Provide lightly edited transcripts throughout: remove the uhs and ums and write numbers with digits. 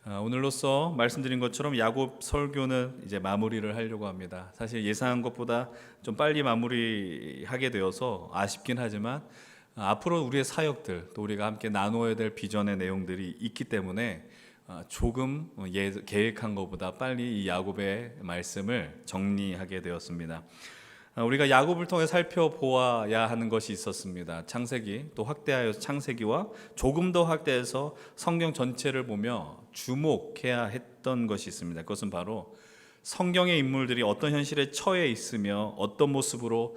오늘로써 말씀드린 것처럼 야곱 설교는 이제 마무리를 하려고 합니다. 사실 예상한 것보다 좀 빨리 마무리하게 되어서 아쉽긴 하지만 앞으로 우리의 사역들 또 우리가 함께 나누어야 될 비전의 내용들이 있기 때문에 조금 계획한 것보다 빨리 이 야곱의 말씀을 정리하게 되었습니다. 우리가 야곱을 통해 살펴보아야 하는 것이 있었습니다. 창세기, 또 확대하여서 창세기와 조금 더 확대해서 성경 전체를 보며 주목해야 했던 것이 있습니다. 그것은 바로 성경의 인물들이 어떤 현실에 처해 있으며 어떤 모습으로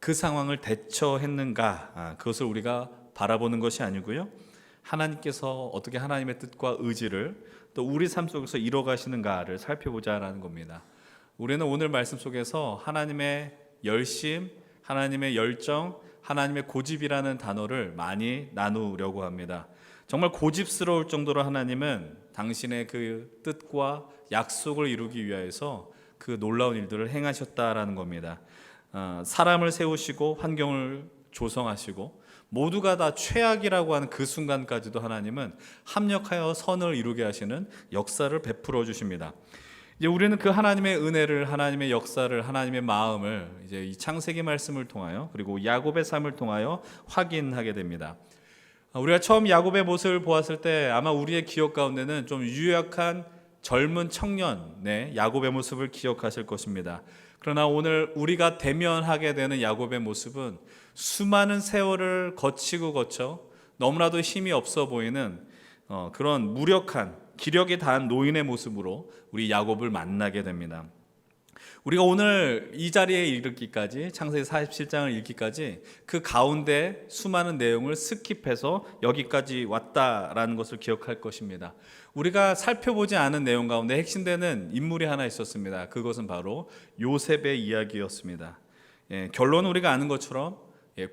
그 상황을 대처했는가, 그것을 우리가 바라보는 것이 아니고요, 하나님께서 어떻게 하나님의 뜻과 의지를 또 우리 삶 속에서 이뤄가시는가를 살펴보자라는 겁니다. 우리는 오늘 말씀 속에서 하나님의 열심, 하나님의 열정, 하나님의 고집이라는 단어를 많이 나누려고 합니다. 정말 고집스러울 정도로 하나님은 당신의 그 뜻과 약속을 이루기 위하여서 그 놀라운 일들을 행하셨다라는 겁니다. 사람을 세우시고 환경을 조성하시고 모두가 다 최악이라고 하는 그 순간까지도 하나님은 합력하여 선을 이루게 하시는 역사를 베풀어 주십니다. 이제 우리는 그 하나님의 은혜를, 하나님의 역사를, 하나님의 마음을 이제 이 창세기 말씀을 통하여 그리고 야곱의 삶을 통하여 확인하게 됩니다. 우리가 처음 야곱의 모습을 보았을 때 아마 우리의 기억 가운데는 좀 유약한 젊은 청년의 야곱의 모습을 기억하실 것입니다. 그러나 오늘 우리가 대면하게 되는 야곱의 모습은 수많은 세월을 거쳐 너무나도 힘이 없어 보이는 그런 무력한 기력이 다한 노인의 모습으로 우리 야곱을 만나게 됩니다. 우리가 오늘 이 자리에 이르기까지, 창세기 47장을 읽기까지 그 가운데 수많은 내용을 스킵해서 여기까지 왔다라는 것을 기억할 것입니다. 우리가 살펴보지 않은 내용 가운데 핵심되는 인물이 하나 있었습니다. 그것은 바로 요셉의 이야기였습니다. 결론은 우리가 아는 것처럼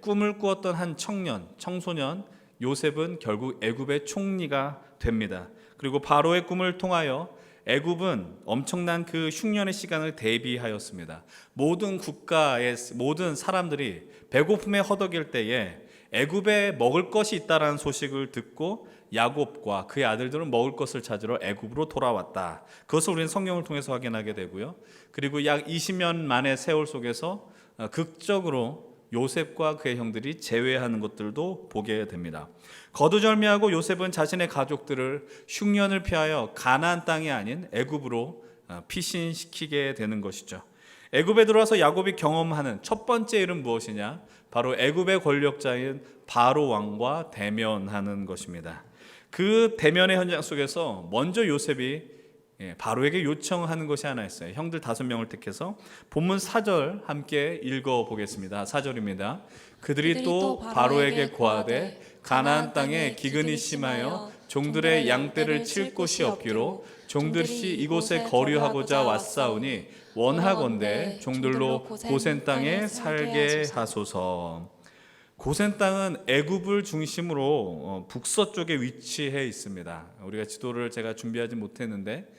꿈을 꾸었던 한 청소년 요셉은 결국 애굽의 총리가 됩니다. 그리고 바로의 꿈을 통하여 애굽은 엄청난 그 흉년의 시간을 대비하였습니다. 모든 국가의 모든 사람들이 배고픔에 허덕일 때에 애굽에 먹을 것이 있다라는 소식을 듣고 야곱과 그의 아들들은 먹을 것을 찾으러 애굽으로 돌아왔다. 그것을 우리는 성경을 통해서 확인하게 되고요. 그리고 약 20년 만의 세월 속에서 극적으로 요셉과 그의 형들이 제외하는 것들도 보게 됩니다. 거두절미하고 요셉은 자신의 가족들을 흉년을 피하여 가나안 땅이 아닌 애굽으로 피신시키게 되는 것이죠. 애굽에 들어와서 야곱이 경험하는 첫 번째 일은 무엇이냐? 바로 애굽의 권력자인 바로 왕과 대면하는 것입니다. 그 대면의 현장 속에서 먼저 요셉이 바로에게 요청하는 것이 하나 있어요. 형들 5명을 택해서 본문 4절 함께 읽어보겠습니다. 4절입니다. 그들이 또 바로에게 고하되 가나안 땅에 기근이 심하여 종들의 양떼를 칠 곳이 없기로 종들이 이곳에 거류하고자 왔사오니 원하건대 종들로 고센 땅에 살게 하소서. 고센 땅은 애굽을 중심으로 북서쪽에 위치해 있습니다. 우리가 지도를 제가 준비하지 못했는데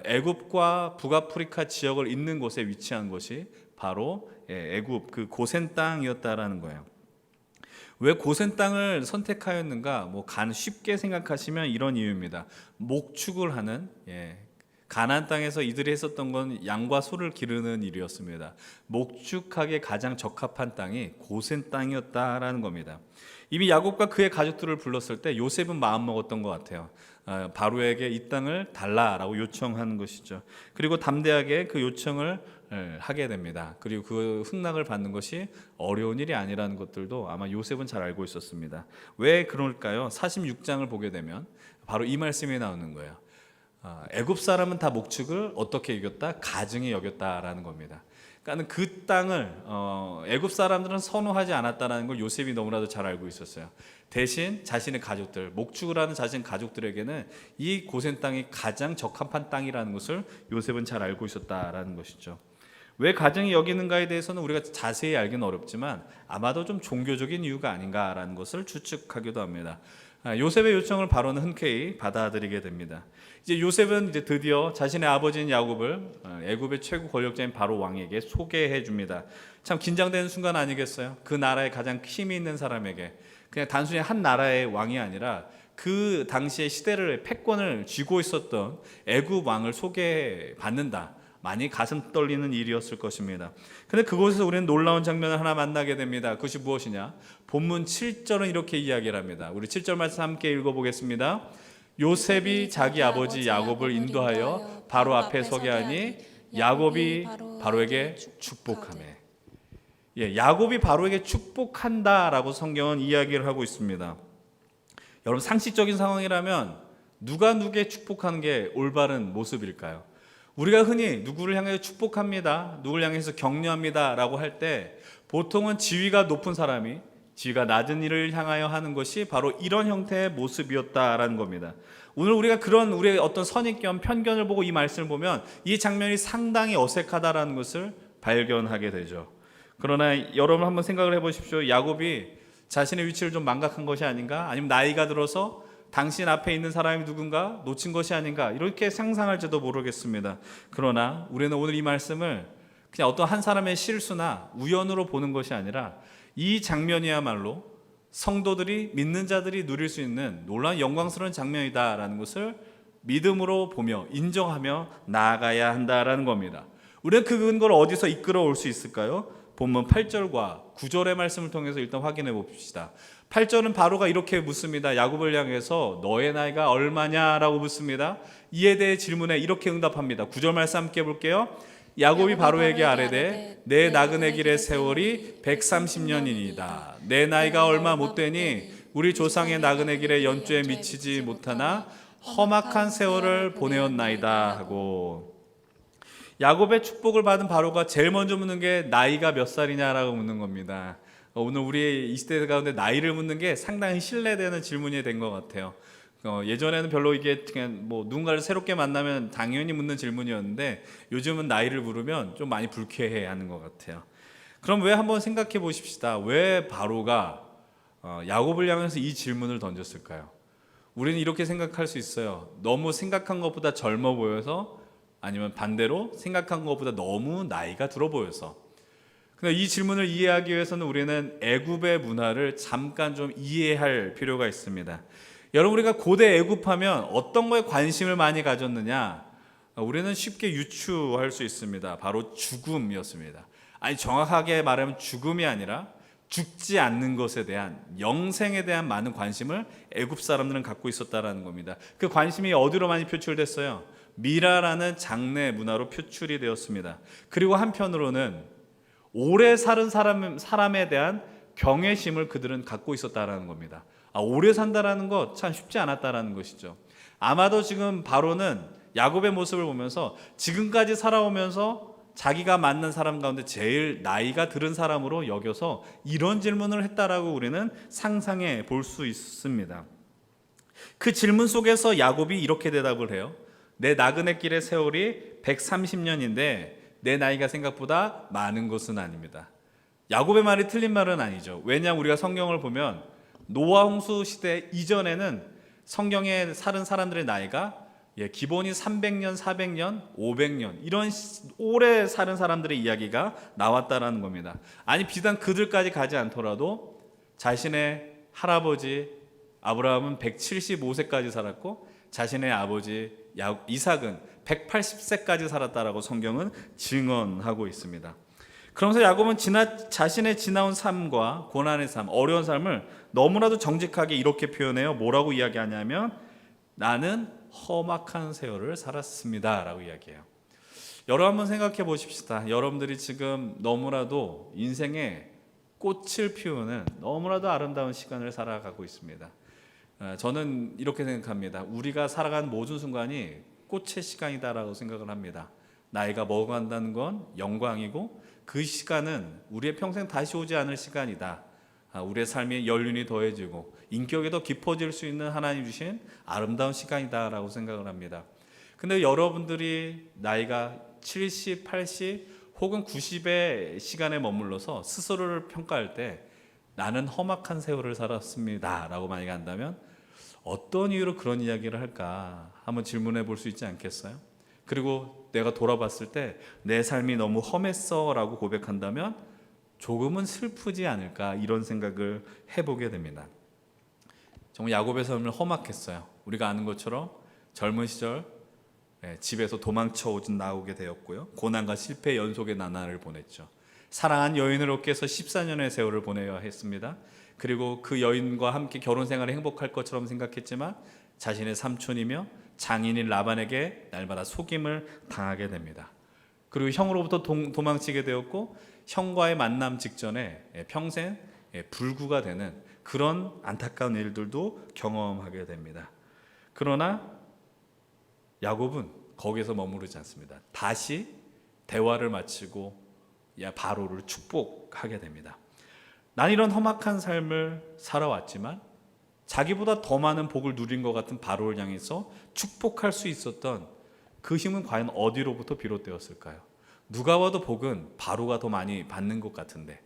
애굽과 북아프리카 지역을 잇는 곳에 위치한 것이 바로 애굽 그 고센 땅이었다라는 거예요. 왜 고센 땅을 선택하였는가? 쉽게 생각하시면 이런 이유입니다. 목축을 하는 가나안 땅에서 이들이 했었던 건 양과 소를 기르는 일이었습니다. 목축하기에 가장 적합한 땅이 고센 땅이었다라는 겁니다. 이미 야곱과 그의 가족들을 불렀을 때 요셉은 마음먹었던 것 같아요. 바로에게 이 땅을 달라라고 요청하는 것이죠. 그리고 담대하게 그 요청을 하게 됩니다. 그리고 그 훈락을 받는 것이 어려운 일이 아니라는 것들도 아마 요셉은 잘 알고 있었습니다. 왜 그럴까요? 46장을 보게 되면 바로 이 말씀이 나오는 거예요. 애굽 사람은 다 목축을 어떻게 여겼다? 가증히 여겼다라는 겁니다. 그러니까 그 땅을 애굽 사람들은 선호하지 않았다는 걸 요셉이 너무나도 잘 알고 있었어요. 대신 자신의 가족들, 목축을 하는 자신 가족들에게는 이 고센 땅이 가장 적합한 땅이라는 것을 요셉은 잘 알고 있었다라는 것이죠. 왜 가증히 여기는가에 대해서는 우리가 자세히 알기는 어렵지만 아마도 좀 종교적인 이유가 아닌가라는 것을 추측하기도 합니다. 요셉의 요청을 바로는 흔쾌히 받아들이게 됩니다. 이제 요셉은 이제 드디어 자신의 아버지인 야곱을 애굽의 최고 권력자인 바로 왕에게 소개해 줍니다. 참 긴장되는 순간 아니겠어요? 그 나라의 가장 힘이 있는 사람에게 그냥 단순히 한 나라의 왕이 아니라 그 당시의 시대를 패권을 쥐고 있었던 애굽 왕을 소개받는다. 많이 가슴 떨리는 일이었을 것입니다. 근데 그곳에서 우리는 놀라운 장면을 하나 만나게 됩니다. 그것이 무엇이냐? 본문 7절은 이렇게 이야기를 합니다. 우리 7절 말씀 함께 읽어보겠습니다. 요셉이 자기 아버지 야곱을 인도하여 바로 앞에 서게 하니 야곱이 바로에게 축복하매. 야곱이 바로에게 축복한다라고 성경은 이야기를 하고 있습니다. 여러분, 상식적인 상황이라면 누가 누구에게 축복하는 게 올바른 모습일까요? 우리가 흔히 누구를 향해 축복합니다, 누구를 향해서 격려합니다 라고 할 때 보통은 지위가 높은 사람이 지위가 낮은 이를 향하여 하는 것이 바로 이런 형태의 모습이었다라는 겁니다. 오늘 우리가 그런 우리의 어떤 선입견, 편견을 보고 이 말씀을 보면 이 장면이 상당히 어색하다라는 것을 발견하게 되죠. 그러나 여러분 한번 생각을 해보십시오. 야곱이 자신의 위치를 좀 망각한 것이 아닌가? 아니면 나이가 들어서 당신 앞에 있는 사람이 누군가 놓친 것이 아닌가? 이렇게 상상할지도 모르겠습니다. 그러나 우리는 오늘 이 말씀을 그냥 어떤 한 사람의 실수나 우연으로 보는 것이 아니라 이 장면이야말로 성도들이, 믿는 자들이 누릴 수 있는 놀라운 영광스러운 장면이다라는 것을 믿음으로 보며 인정하며 나아가야 한다라는 겁니다. 우리는 그 근거를 어디서 이끌어올 수 있을까요? 본문 8절과 9절의 말씀을 통해서 일단 확인해 봅시다. 8절은 바로가 이렇게 묻습니다. 야곱을 향해서 너의 나이가 얼마냐라고 묻습니다. 이에 대해 질문에 이렇게 응답합니다. 9절 말씀 함께 볼게요. 야곱이 바로에게 아뢰되 내 나그네 길의 세월이 130년이니이다. 내 나이가 얼마 못 되니 우리 조상의 나그네 길의 연주에 미치지 못하나 험악한 세월을 보내었나이다 하고, 야곱의 축복을 받은 바로가 제일 먼저 묻는 게 나이가 몇 살이냐라고 묻는 겁니다. 오늘 우리의 이 시대 가운데 나이를 묻는 게 상당히 신뢰되는 질문이 된 것 같아요. 예전에는 별로 이게 그냥 뭐 누군가를 새롭게 만나면 당연히 묻는 질문이었는데 요즘은 나이를 물으면 좀 많이 불쾌해하는 것 같아요. 그럼 왜 한번 생각해 보십시다. 왜 바로가 야곱을 향해서 이 질문을 던졌을까요? 우리는 이렇게 생각할 수 있어요. 너무 생각한 것보다 젊어 보여서, 아니면 반대로 생각한 것보다 너무 나이가 들어 보여서. 근데 이 질문을 이해하기 위해서는 우리는 애굽의 문화를 잠깐 좀 이해할 필요가 있습니다. 여러분, 우리가 고대 애굽하면 어떤 거에 관심을 많이 가졌느냐? 우리는 쉽게 유추할 수 있습니다. 바로 죽음이었습니다. 아니, 정확하게 말하면 죽음이 아니라 죽지 않는 것에 대한, 영생에 대한 많은 관심을 애굽 사람들은 갖고 있었다라는 겁니다. 그 관심이 어디로 많이 표출됐어요? 미라라는 장래 문화로 표출이 되었습니다. 그리고 한편으로는 오래 사는 사람에 대한 경외심을 그들은 갖고 있었다라는 겁니다. 오래 산다라는 것 참 쉽지 않았다라는 것이죠. 아마도 지금 바로는 야곱의 모습을 보면서 지금까지 살아오면서 자기가 만난 사람 가운데 제일 나이가 들은 사람으로 여겨서 이런 질문을 했다라고 우리는 상상해 볼 수 있습니다. 그 질문 속에서 야곱이 이렇게 대답을 해요. 내 나그네 길의 세월이 130년인데 내 나이가 생각보다 많은 것은 아닙니다. 야곱의 말이 틀린 말은 아니죠. 왜냐하면 우리가 성경을 보면 노아 홍수 시대 이전에는 성경에 사는 사람들의 나이가 기본이 300년, 400년, 500년 이런 오래 사는 사람들의 이야기가 나왔다라는 겁니다. 아니, 비단 그들까지 가지 않더라도 자신의 할아버지 아브라함은 175세까지 살았고 자신의 아버지 이삭은 180세까지 살았다라고 성경은 증언하고 있습니다. 그러면서 야곱은 자신의 지나온 삶과 고난의 삶, 어려운 삶을 너무나도 정직하게 이렇게 표현해요. 뭐라고 이야기하냐면 나는 험악한 세월을 살았습니다 라고 이야기해요. 여러분 한번 생각해 보십시다. 여러분들이 지금 너무나도 인생에 꽃을 피우는 너무나도 아름다운 시간을 살아가고 있습니다. 저는 이렇게 생각합니다. 우리가 살아가는 모든 순간이 꽃의 시간이다라고 생각을 합니다. 나이가 먹어간다는 건 영광이고 그 시간은 우리의 평생 다시 오지 않을 시간이다. 우리의 삶에 연륜이 더해지고 인격이 더 깊어질 수 있는 하나님 주신 아름다운 시간이다라고 생각을 합니다. 근데 여러분들이 나이가 70, 80 혹은 90의 시간에 머물러서 스스로를 평가할 때 나는 험악한 세월을 살았습니다 라고 만약에 한다면 어떤 이유로 그런 이야기를 할까 한번 질문해 볼 수 있지 않겠어요? 그리고 내가 돌아봤을 때 내 삶이 너무 험했어 라고 고백한다면 조금은 슬프지 않을까 이런 생각을 해보게 됩니다. 정말 야곱의 삶을 험악했어요. 우리가 아는 것처럼 젊은 시절 집에서 도망쳐 오진 나오게 되었고요. 고난과 실패 연속의 나날을 보냈죠. 사랑한 여인을 얻기 위해서 14년의 세월을 보내야 했습니다. 그리고 그 여인과 함께 결혼 생활이 행복할 것처럼 생각했지만 자신의 삼촌이며 장인인 라반에게 날마다 속임을 당하게 됩니다. 그리고 형으로부터 도망치게 되었고 형과의 만남 직전에 평생 불구가 되는 그런 안타까운 일들도 경험하게 됩니다. 그러나 야곱은 거기서 머무르지 않습니다. 다시 대화를 마치고 바로를 축복하게 됩니다. 난 이런 험악한 삶을 살아왔지만 자기보다 더 많은 복을 누린 것 같은 바로를 향해서 축복할 수 있었던 그 힘은 과연 어디로부터 비롯되었을까요? 누가 봐도 복은 바로가 더 많이 받는 것 같은데,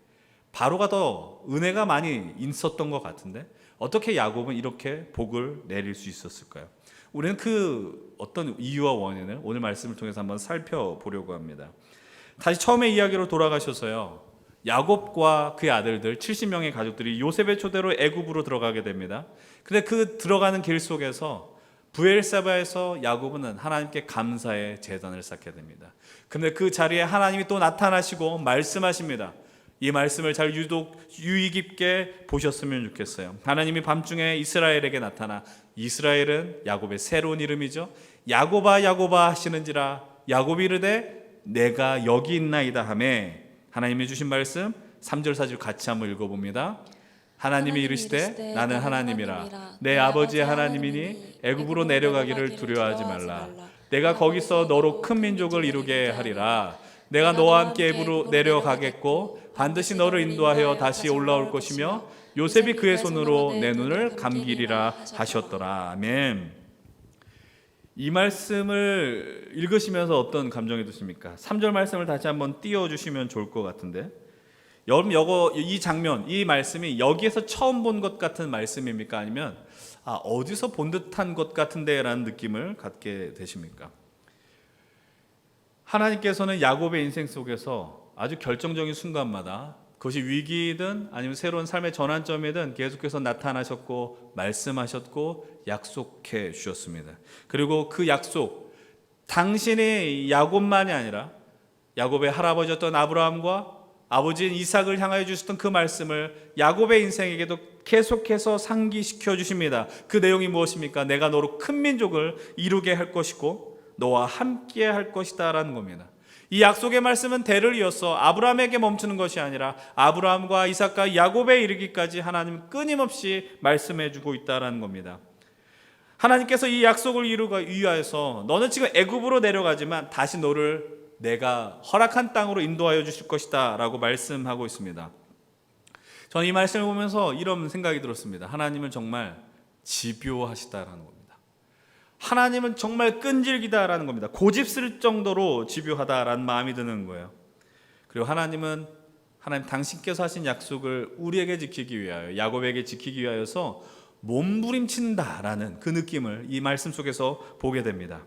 바로가 더 은혜가 많이 있었던 것 같은데 어떻게 야곱은 이렇게 복을 내릴 수 있었을까요? 우리는 그 어떤 이유와 원인을 오늘 말씀을 통해서 한번 살펴보려고 합니다. 다시 처음의 이야기로 돌아가셔서요, 야곱과 그의 아들들 70명의 가족들이 요셉의 초대로 애굽으로 들어가게 됩니다. 근데 그 들어가는 길 속에서 브엘사바에서 야곱은 하나님께 감사의 제단을 쌓게 됩니다. 근데 그 자리에 하나님이 또 나타나시고 말씀하십니다. 이 말씀을 잘 유독 유의 깊게 보셨으면 좋겠어요. 하나님이 밤중에 이스라엘에게 나타나, 이스라엘은 야곱의 새로운 이름이죠. 야곱아 야곱아 하시는지라 야곱이 이르되 내가 여기 있나이다 하매, 하나님이 주신 말씀 3절 4절 같이 한번 읽어봅니다. 하나님이 이르시되 나는 하나님이라 내 아버지의 하나님이니 애굽으로 내려가기를 두려워하지 말라. 내가 거기서 너로 큰 민족을 이루게 하리라. 내가 너와 함께 애굽으로 내려가겠고 반드시 너를 인도하여 다시 올라올 것이며 요셉이 그의 손으로 내 눈을 감기리라 하셨더라. 아멘. 이 말씀을 읽으시면서 어떤 감정이 드십니까? 3절 말씀을 다시 한번 띄워주시면 좋을 것 같은데, 여러분 이 장면, 이 말씀이 여기에서 처음 본 것 같은 말씀입니까? 아니면 어디서 본 듯한 것 같은데 라는 느낌을 갖게 되십니까? 하나님께서는 야곱의 인생 속에서 아주 결정적인 순간마다, 그것이 위기이든 아니면 새로운 삶의 전환점이든 계속해서 나타나셨고 말씀하셨고 약속해 주셨습니다. 그리고 그 약속, 당신이 야곱만이 아니라 야곱의 할아버지였던 아브라함과 아버지인 이삭을 향하여 주셨던 그 말씀을 야곱의 인생에게도 계속해서 상기시켜 주십니다. 그 내용이 무엇입니까? 내가 너로 큰 민족을 이루게 할 것이고 너와 함께 할 것이다 라는 겁니다. 이 약속의 말씀은 대를 이어서 아브라함에게 멈추는 것이 아니라 아브라함과 이삭과 야곱에 이르기까지 하나님은 끊임없이 말씀해 주고 있다는 겁니다. 하나님께서 이 약속을 이루기 위하여서 너는 지금 애굽으로 내려가지만 다시 너를 내가 허락한 땅으로 인도하여 주실 것이다 라고 말씀하고 있습니다. 저는 이 말씀을 보면서 이런 생각이 들었습니다. 하나님은 정말 집요하시다라는 겁니다. 하나님은 정말 끈질기다라는 겁니다. 고집스를 정도로 집요하다라는 마음이 드는 거예요. 그리고 하나님 당신께서 하신 약속을 우리에게 지키기 위하여, 야곱에게 지키기 위하여서 몸부림친다라는 그 느낌을 이 말씀 속에서 보게 됩니다.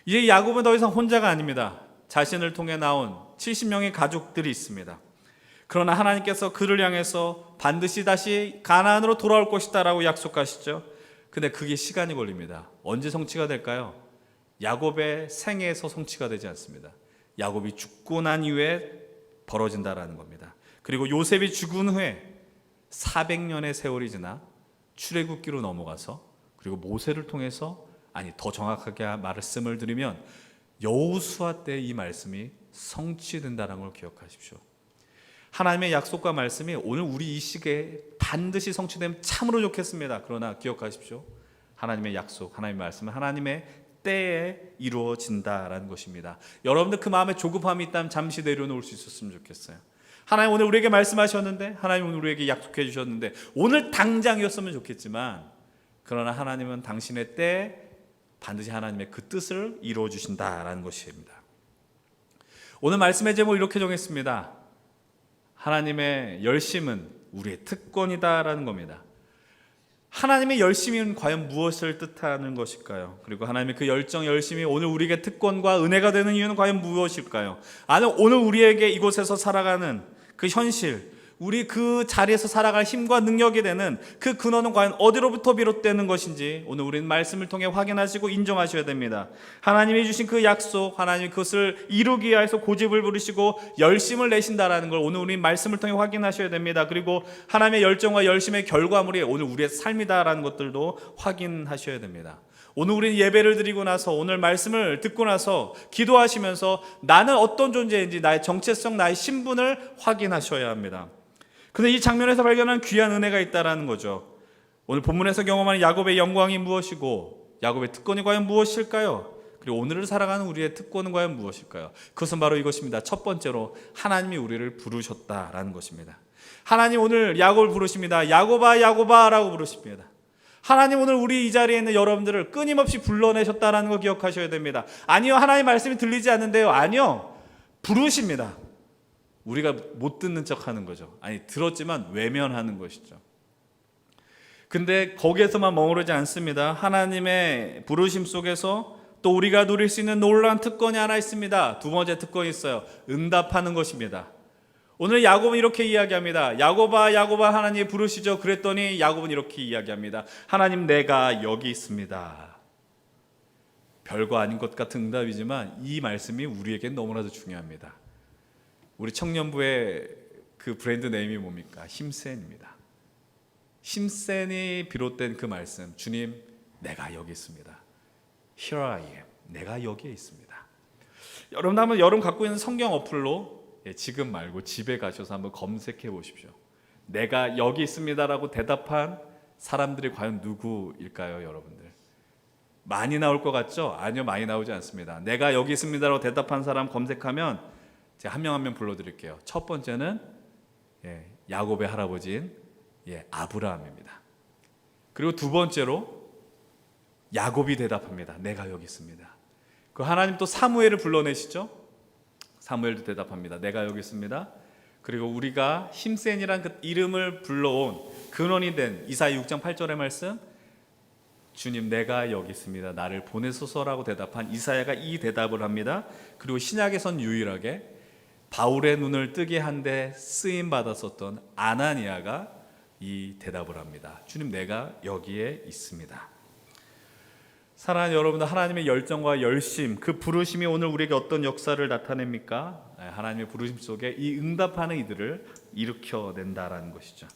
이제 야곱은 더 이상 혼자가 아닙니다. 자신을 통해 나온 70명의 가족들이 있습니다. 그러나 하나님께서 그를 향해서 반드시 다시 가나안으로 돌아올 것이다 라고 약속하시죠. 근데 그게 시간이 걸립니다. 언제 성취가 될까요? 야곱의 생애에서 성취가 되지 않습니다. 야곱이 죽고 난 이후에 벌어진다라는 겁니다. 그리고 요셉이 죽은 후에 400년의 세월이 지나 출애굽기로 넘어가서, 그리고 모세를 통해서, 더 정확하게 말씀을 드리면 여호수아 때 이 말씀이 성취된다는 걸 기억하십시오. 하나님의 약속과 말씀이 오늘 우리 이 시기에 반드시 성취되면 참으로 좋겠습니다. 그러나 기억하십시오. 하나님의 약속, 하나님의 말씀은 하나님의 때에 이루어진다라는 것입니다. 여러분들 그 마음에 조급함이 있다면 잠시 내려놓을 수 있었으면 좋겠어요. 하나님 오늘 우리에게 말씀하셨는데, 하나님 오늘 우리에게 약속해 주셨는데, 오늘 당장이었으면 좋겠지만, 그러나 하나님은 당신의 때에 반드시 하나님의 그 뜻을 이루어 주신다라는 것입니다. 오늘 말씀의 제목을 이렇게 정했습니다. 하나님의 열심은 우리의 특권이다라는 겁니다. 하나님의 열심은 과연 무엇을 뜻하는 것일까요? 그리고 하나님의 그 열심이 오늘 우리에게 특권과 은혜가 되는 이유는 과연 무엇일까요? 오늘 우리에게 이곳에서 살아가는 그 현실, 우리 그 자리에서 살아갈 힘과 능력이 되는 그 근원은 과연 어디로부터 비롯되는 것인지 오늘 우리는 말씀을 통해 확인하시고 인정하셔야 됩니다. 하나님이 주신 그 약속, 하나님이 그것을 이루기 위해서 고집을 부리시고 열심을 내신다라는 걸 오늘 우리 말씀을 통해 확인하셔야 됩니다. 그리고 하나님의 열정과 열심의 결과물이 오늘 우리의 삶이다라는 것들도 확인하셔야 됩니다. 오늘 우리는 예배를 드리고 나서 오늘 말씀을 듣고 나서 기도하시면서 나는 어떤 존재인지 나의 정체성, 나의 신분을 확인하셔야 합니다. 근데 이 장면에서 발견한 귀한 은혜가 있다라는 거죠. 오늘 본문에서 경험하는 야곱의 영광이 무엇이고 야곱의 특권이 과연 무엇일까요? 그리고 오늘을 살아가는 우리의 특권은 과연 무엇일까요? 그것은 바로 이것입니다. 첫 번째로 하나님이 우리를 부르셨다라는 것입니다. 하나님 오늘 야곱을 부르십니다. 야곱아 야곱아 라고 부르십니다. 하나님 오늘 우리 이 자리에 있는 여러분들을 끊임없이 불러내셨다라는 거 기억하셔야 됩니다. 아니요, 하나님 말씀이 들리지 않는데요. 아니요, 부르십니다. 우리가 못 듣는 척하는 거죠. 아니, 들었지만 외면하는 것이죠. 근데 거기에서만 머무르지 않습니다. 하나님의 부르심 속에서 또 우리가 누릴 수 있는 놀라운 특권이 하나 있습니다. 두 번째 특권이 있어요. 응답하는 것입니다. 오늘 야곱은 이렇게 이야기합니다. 야곱아 야곱아 하나님이 부르시죠. 그랬더니 야곱은 이렇게 이야기합니다. 하나님 내가 여기 있습니다. 별거 아닌 것 같은 응답이지만 이 말씀이 우리에겐 너무나도 중요합니다. 우리 청년부의 그 브랜드 네임이 뭡니까? 힘센입니다. 힘센이 비롯된 그 말씀, 주님 내가 여기 있습니다. Here I am. 내가 여기에 있습니다. 여러분 한번 여러분 갖고 있는 성경 어플로 지금 말고 집에 가셔서 한번 검색해 보십시오. 내가 여기 있습니다라고 대답한 사람들이 과연 누구일까요, 여러분들? 많이 나올 것 같죠? 아니요, 많이 나오지 않습니다. 내가 여기 있습니다라고 대답한 사람 검색하면 제가 한 명 한 명 불러드릴게요. 첫 번째는 야곱의 할아버지인 아브라함입니다. 그리고 두 번째로 야곱이 대답합니다. 내가 여기 있습니다. 그 하나님 또 사무엘을 불러내시죠. 사무엘도 대답합니다. 내가 여기 있습니다. 그리고 우리가 힘센이란 그 이름을 불러온 근원이 된 이사야 6장 8절의 말씀, 주님 내가 여기 있습니다. 나를 보내소서라고 대답한 이사야가 이 대답을 합니다. 그리고 신약에선 유일하게 바울의 눈을 뜨게 한 데 쓰임 받았었던 아나니아가 이 대답을 합니다. 주님 내가 여기에 있습니다. 사랑하는 여러분들, 하나님의 열정과 열심, 그 부르심이 오늘 우리에게 어떤 역사를 나타냅니까? 하나님의 부르심 속에 이 응답하는 이들을 일으켜낸다라는 것이죠.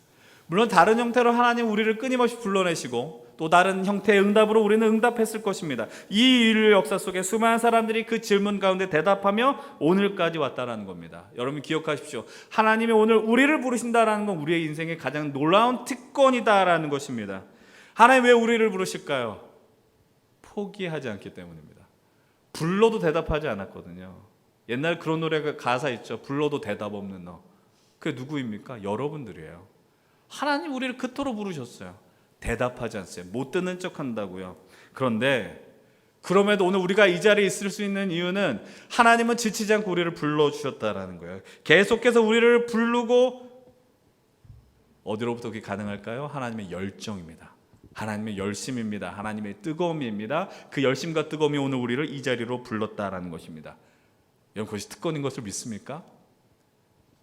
물론 다른 형태로 하나님 우리를 끊임없이 불러내시고 또 다른 형태의 응답으로 우리는 응답했을 것입니다. 이 인류 역사 속에 수많은 사람들이 그 질문 가운데 대답하며 오늘까지 왔다라는 겁니다. 여러분 기억하십시오. 하나님이 오늘 우리를 부르신다라는 건 우리의 인생의 가장 놀라운 특권이다라는 것입니다. 하나님 왜 우리를 부르실까요? 포기하지 않기 때문입니다. 불러도 대답하지 않았거든요. 옛날 그런 노래가 가사 있죠. 불러도 대답 없는 너. 그게 누구입니까? 여러분들이에요. 하나님 우리를 그토록 부르셨어요. 대답하지 않았어요. 못 듣는 척 한다고요. 그런데 그럼에도 오늘 우리가 이 자리에 있을 수 있는 이유는 하나님은 지치지 않고 우리를 불러주셨다라는 거예요. 계속해서 우리를 부르고 어디로부터 그게 가능할까요? 하나님의 열정입니다. 하나님의 열심입니다. 하나님의 뜨거움입니다. 그 열심과 뜨거움이 오늘 우리를 이 자리로 불렀다라는 것입니다. 여러분 그것이 특권인 것을 믿습니까?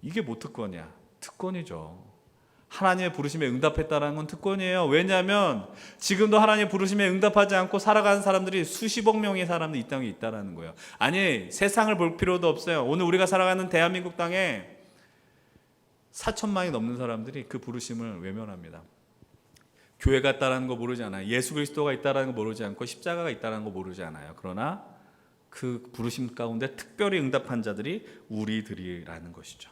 이게 뭐 특권이야? 특권이죠. 하나님의 부르심에 응답했다는 건 특권이에요. 왜냐하면 지금도 하나님의 부르심에 응답하지 않고 살아가는 사람들이 수십억 명의 사람들이 이 땅에 있다는 거예요. 아니 세상을 볼 필요도 없어요. 오늘 우리가 살아가는 대한민국 땅에 4천만이 넘는 사람들이 그 부르심을 외면합니다. 교회가 있다는 거 모르지 않아요. 예수 그리스도가 있다는 거 모르지 않고 십자가가 있다는 거 모르지 않아요. 그러나 그 부르심 가운데 특별히 응답한 자들이 우리들이라는 것이죠.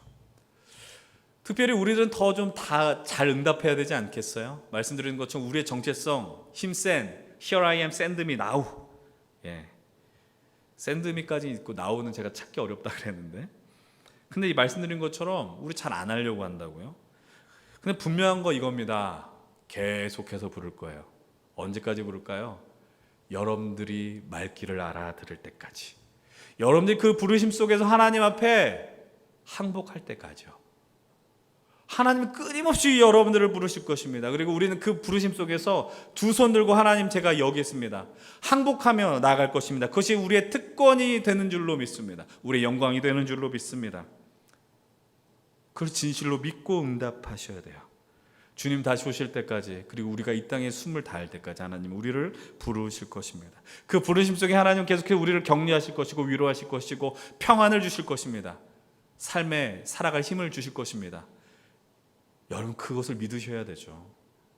특별히 우리들은 더 좀 다 잘 응답해야 되지 않겠어요? 말씀드리는 것처럼 우리의 정체성, 힘센, Here I am, send me now. send me까지 있고 now는 제가 찾기 어렵다 그랬는데, 근데 이 말씀드린 것처럼 우리 잘 안 하려고 한다고요. 근데 분명한 거 이겁니다. 계속해서 부를 거예요. 언제까지 부를까요? 여러분들이 말귀를 알아들을 때까지. 여러분들이 그 부르심 속에서 하나님 앞에 항복할 때까지요. 하나님은 끊임없이 여러분들을 부르실 것입니다. 그리고 우리는 그 부르심 속에서 두 손 들고 하나님 제가 여기 있습니다. 항복하며 나아갈 것입니다. 그것이 우리의 특권이 되는 줄로 믿습니다. 우리의 영광이 되는 줄로 믿습니다. 그걸 진실로 믿고 응답하셔야 돼요. 주님 다시 오실 때까지, 그리고 우리가 이 땅에 숨을 다할 때까지 하나님 우리를 부르실 것입니다. 그 부르심 속에 하나님 계속해서 우리를 격려하실 것이고 위로하실 것이고 평안을 주실 것입니다. 삶에 살아갈 힘을 주실 것입니다. 여러분 그것을 믿으셔야 되죠.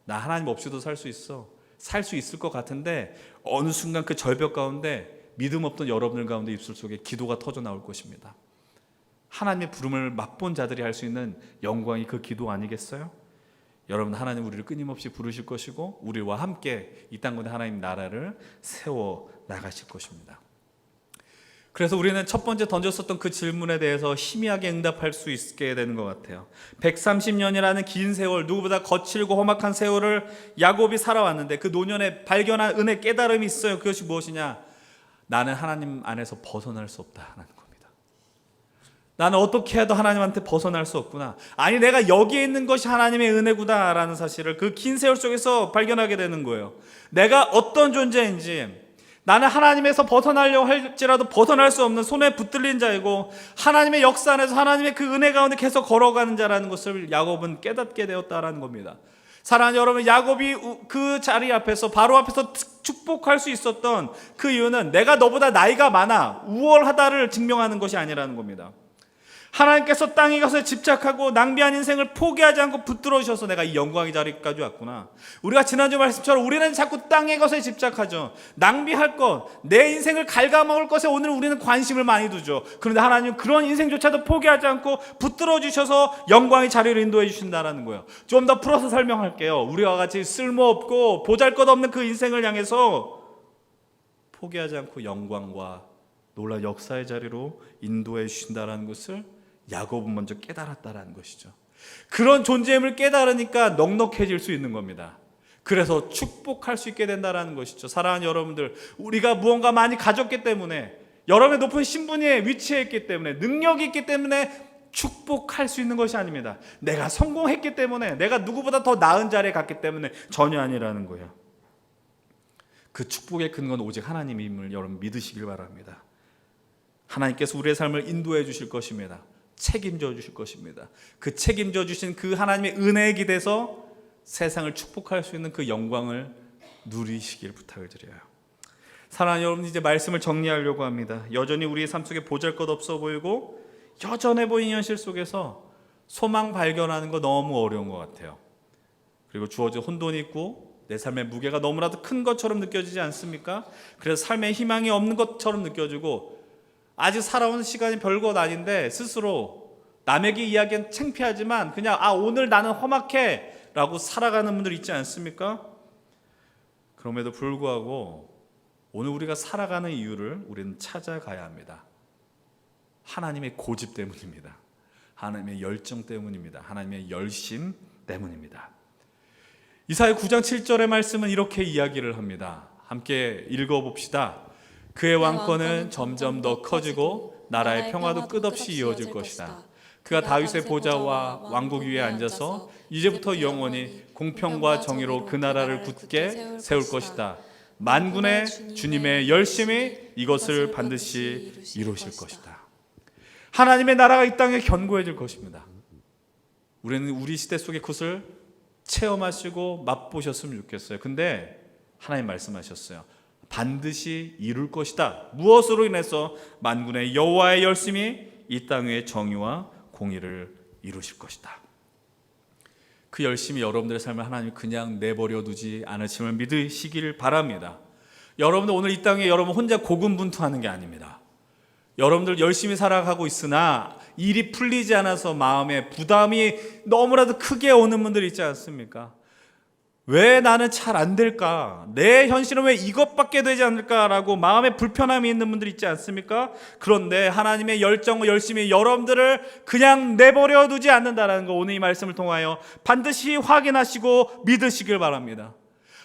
나 하나님 없이도 살 수 있어. 살 수 있을 것 같은데 어느 순간 그 절벽 가운데 믿음 없던 여러분들 가운데 입술 속에 기도가 터져 나올 것입니다. 하나님의 부름을 맛본 자들이 할 수 있는 영광이 그 기도 아니겠어요? 여러분 하나님 우리를 끊임없이 부르실 것이고 우리와 함께 이 땅 가운데 하나님 나라를 세워 나가실 것입니다. 그래서 우리는 첫 번째 던졌었던 그 질문에 대해서 희미하게 응답할 수 있게 되는 것 같아요. 130년이라는 긴 세월, 누구보다 거칠고 험악한 세월을 야곱이 살아왔는데 그 노년에 발견한 은혜 깨달음이 있어요. 그것이 무엇이냐? 나는 하나님 안에서 벗어날 수 없다라는 겁니다. 나는 어떻게 해도 하나님한테 벗어날 수 없구나. 아니 내가 여기에 있는 것이 하나님의 은혜구나라는 사실을 그 긴 세월 속에서 발견하게 되는 거예요. 내가 어떤 존재인지, 나는 하나님에서 벗어나려고 할지라도 벗어날 수 없는 손에 붙들린 자이고 하나님의 역사 안에서 하나님의 그 은혜 가운데 계속 걸어가는 자라는 것을 야곱은 깨닫게 되었다라는 겁니다. 사랑하는 여러분, 야곱이 그 자리 앞에서 바로 앞에서 축복할 수 있었던 그 이유는 내가 너보다 나이가 많아 우월하다를 증명하는 것이 아니라는 겁니다. 하나님께서 땅에 가서 집착하고 낭비한 인생을 포기하지 않고 붙들어 주셔서 내가 이 영광의 자리까지 왔구나. 우리가 지난주 말씀처럼 우리는 자꾸 땅에 것에 집착하죠. 낭비할 것, 내 인생을 갉아먹을 것에 오늘 우리는 관심을 많이 두죠. 그런데 하나님은 그런 인생조차도 포기하지 않고 붙들어 주셔서 영광의 자리를 인도해 주신다는 거예요. 좀 더 풀어서 설명할게요. 우리와 같이 쓸모없고 보잘것없는 그 인생을 향해서 포기하지 않고 영광과 놀라운 역사의 자리로 인도해 주신다는 것을 야곱은 먼저 깨달았다라는 것이죠. 그런 존재임을 깨달으니까 넉넉해질 수 있는 겁니다. 그래서 축복할 수 있게 된다는 것이죠. 사랑하는 여러분들, 우리가 무언가 많이 가졌기 때문에, 여러분의 높은 신분에 위치해 있기 때문에, 능력이 있기 때문에 축복할 수 있는 것이 아닙니다. 내가 성공했기 때문에, 내가 누구보다 더 나은 자리에 갔기 때문에 전혀 아니라는 거예요. 그 축복의 근거는 오직 하나님임을 여러분 믿으시길 바랍니다. 하나님께서 우리의 삶을 인도해 주실 것입니다. 책임져 주실 것입니다. 그 책임져 주신 그 하나님의 은혜에 기대서 세상을 축복할 수 있는 그 영광을 누리시길 부탁을 드려요. 사랑하는 여러분, 이제 말씀을 정리하려고 합니다. 여전히 우리의 삶 속에 보잘것없어 보이고 여전해 보이는 현실 속에서 소망 발견하는 거 너무 어려운 것 같아요. 그리고 주어진 혼돈이 있고 내 삶의 무게가 너무나도 큰 것처럼 느껴지지 않습니까? 그래서 삶에 희망이 없는 것처럼 느껴지고 아직 살아온 시간이 별것 아닌데 스스로 남에게 이야기는 창피하지만 그냥 오늘 나는 험악해 라고 살아가는 분들 있지 않습니까? 그럼에도 불구하고 오늘 우리가 살아가는 이유를 우리는 찾아가야 합니다. 하나님의 고집 때문입니다. 하나님의 열정 때문입니다. 하나님의 열심 때문입니다. 이사야 9장 7절의 말씀은 이렇게 이야기를 합니다. 함께 읽어봅시다. 그의 왕권은 점점 더 커지고 나라의 평화도 끝없이 이어질 것이다. 그가 다윗의 보좌와 왕국 위에 앉아서 이제부터 영원히 공평과 정의로 그 나라를 굳게 세울 것이다. 만군의 주님의 열심이 이것을 반드시 이루실 것이다. 하나님의 나라가 이 땅에 견고해질 것입니다. 우리는 우리 시대 속의 그것을 체험하시고 맛보셨으면 좋겠어요. 근데 하나님 말씀하셨어요. 반드시 이룰 것이다. 무엇으로 인해서? 만군의 여호와의 열심이 이 땅 위에 정의와 공의를 이루실 것이다. 그 열심히 여러분들의 삶을 하나님이 그냥 내버려 두지 않으심을 믿으시기를 바랍니다. 여러분들 오늘 이 땅에 여러분 혼자 고군분투하는 게 아닙니다. 여러분들 열심히 살아가고 있으나 일이 풀리지 않아서 마음에 부담이 너무나도 크게 오는 분들 있지 않습니까? 왜 나는 잘 안 될까? 내 현실은 왜 이것밖에 되지 않을까라고 마음에 불편함이 있는 분들 있지 않습니까? 그런데 하나님의 열정과 열심히 여러분들을 그냥 내버려 두지 않는다는 거 오늘 이 말씀을 통하여 반드시 확인하시고 믿으시길 바랍니다.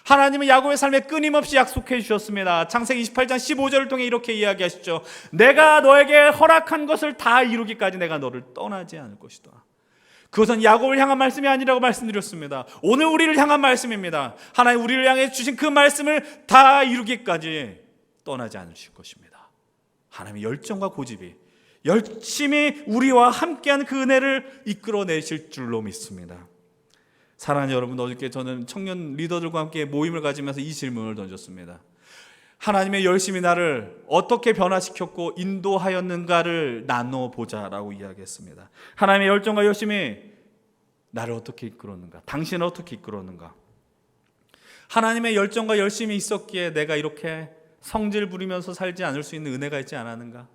하나님은 야곱의 삶에 끊임없이 약속해 주셨습니다. 창세기 28장 15절을 통해 이렇게 이야기하시죠. 내가 너에게 허락한 것을 다 이루기까지 내가 너를 떠나지 않을 것이다. 그것은 야곱을 향한 말씀이 아니라고 말씀드렸습니다. 오늘 우리를 향한 말씀입니다. 하나님 우리를 향해 주신 그 말씀을 다 이루기까지 떠나지 않으실 것입니다. 하나님의 열정과 고집이 열심히 우리와 함께하는 그 은혜를 이끌어내실 줄로 믿습니다. 사랑하는 여러분, 어저께 저는 청년 리더들과 함께 모임을 가지면서 이 질문을 던졌습니다. 하나님의 열심히 나를 어떻게 변화시켰고 인도하였는가를 나눠보자라고 이야기했습니다. 하나님의 열정과 열심히 나를 어떻게 이끌었는가, 당신을 어떻게 이끌었는가. 하나님의 열정과 열심이 있었기에 내가 이렇게 성질 부리면서 살지 않을 수 있는 은혜가 있지 않았는가.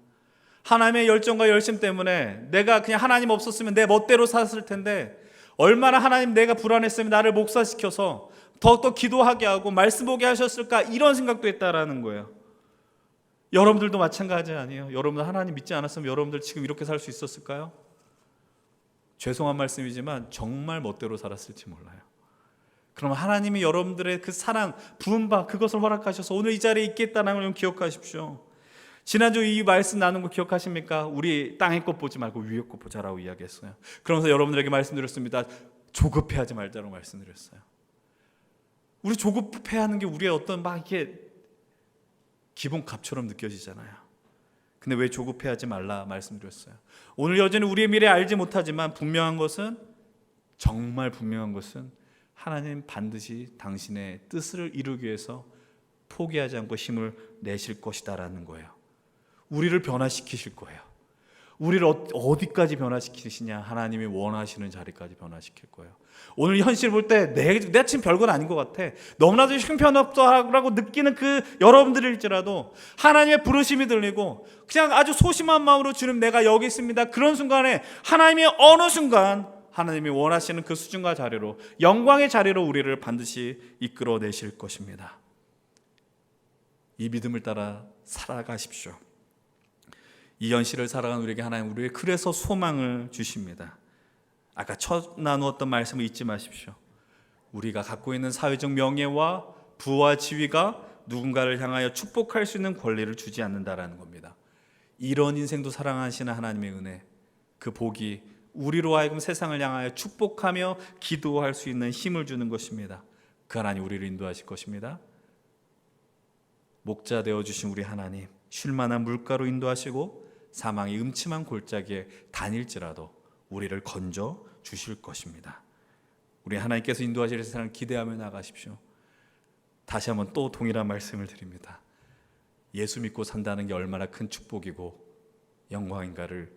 하나님의 열정과 열심 때문에 내가 그냥 하나님 없었으면 내 멋대로 살았을 텐데 얼마나 하나님 내가 불안했으면 나를 목사시켜서 더욱더 기도하게 하고 말씀 보게 하셨을까, 이런 생각도 했다라는 거예요. 여러분들도 마찬가지 아니에요? 여러분들 하나님 믿지 않았으면 여러분들 지금 이렇게 살 수 있었을까요? 죄송한 말씀이지만 정말 멋대로 살았을지 몰라요. 그럼 하나님이 여러분들의 그 사랑, 부음바 그것을 허락하셔서 오늘 이 자리에 있겠다는 걸 기억하십시오. 지난주 이 말씀 나눈 거 기억하십니까? 우리 땅의 것 보지 말고 위의 것 보자라고 이야기했어요. 그러면서 여러분들에게 말씀드렸습니다. 조급해하지 말자라고 말씀드렸어요. 우리 조급해하는 게 우리의 어떤 막 이렇게 기본 값처럼 느껴지잖아요. 근데 왜 조급해하지 말라 말씀드렸어요. 오늘 여전히 우리의 미래 알지 못하지만 분명한 것은, 정말 분명한 것은 하나님 반드시 당신의 뜻을 이루기 위해서 포기하지 않고 힘을 내실 것이다라는 거예요. 우리를 변화시키실 거예요. 우리를 어디까지 변화시키시냐? 하나님이 원하시는 자리까지 변화시킬 거예요. 오늘 현실 볼 때 내가 지금 별건 아닌 것 같아, 너무나도 형편없다라고 느끼는 그 여러분들일지라도 하나님의 부르심이 들리고 그냥 아주 소심한 마음으로 주님 내가 여기 있습니다, 그런 순간에 하나님이 어느 순간 하나님이 원하시는 그 수준과 자리로, 영광의 자리로 우리를 반드시 이끌어내실 것입니다. 이 믿음을 따라 살아가십시오. 이 현실을 살아가는 우리에게 하나님 우리에게 그래서 소망을 주십니다. 아까 첫 나누었던 말씀을 잊지 마십시오. 우리가 갖고 있는 사회적 명예와 부와 지위가 누군가를 향하여 축복할 수 있는 권리를 주지 않는다라는 겁니다. 이런 인생도 사랑하시는 하나님의 은혜, 그 복이 우리로 하여금 세상을 향하여 축복하며 기도할 수 있는 힘을 주는 것입니다. 그 하나님 우리를 인도하실 것입니다. 목자 되어주신 우리 하나님, 쉴만한 물가로 인도하시고 사망의 음침한 골짜기에 다닐지라도 우리를 건져 주실 것입니다. 우리 하나님께서 인도하실 세상을 기대하며 나가십시오. 다시 한번 또 동일한 말씀을 드립니다. 예수 믿고 산다는 게 얼마나 큰 축복이고 영광인가를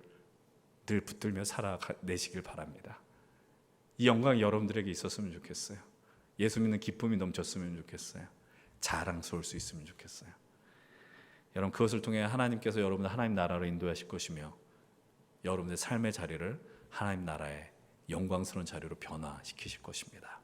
늘 붙들며 살아내시길 바랍니다. 이 영광이 여러분들에게 있었으면 좋겠어요. 예수 믿는 기쁨이 넘쳤으면 좋겠어요. 자랑스러울 수 있으면 좋겠어요. 여러분, 그것을 통해 하나님께서 여러분을 하나님 나라로 인도하실 것이며 여러분의 삶의 자리를 하나님 나라의 영광스러운 자리로 변화시키실 것입니다.